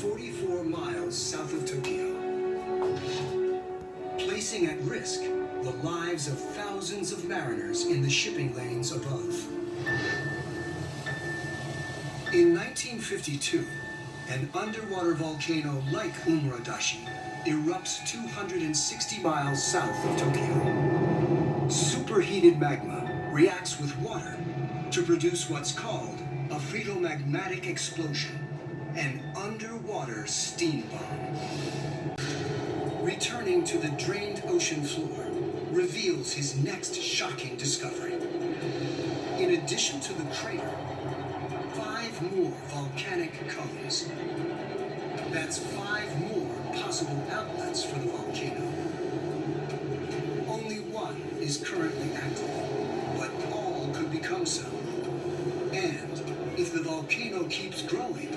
44 miles south of Tokyo, placing at risk the lives of thousands of mariners in the shipping lanes above. In 1952, an underwater volcano like Oomurodashi erupts 260 miles south of Tokyo. Superheated magma reacts with water to produce what's called a phytomagmatic explosion, an underwater steam bomb. Returning to the drained ocean floor reveals his next shocking discovery. In addition to the crater, 5 more volcanic cones. That's 5 more possible outlets for the volcano. Only one is currently active, but all could become so. And if the volcano keeps growing,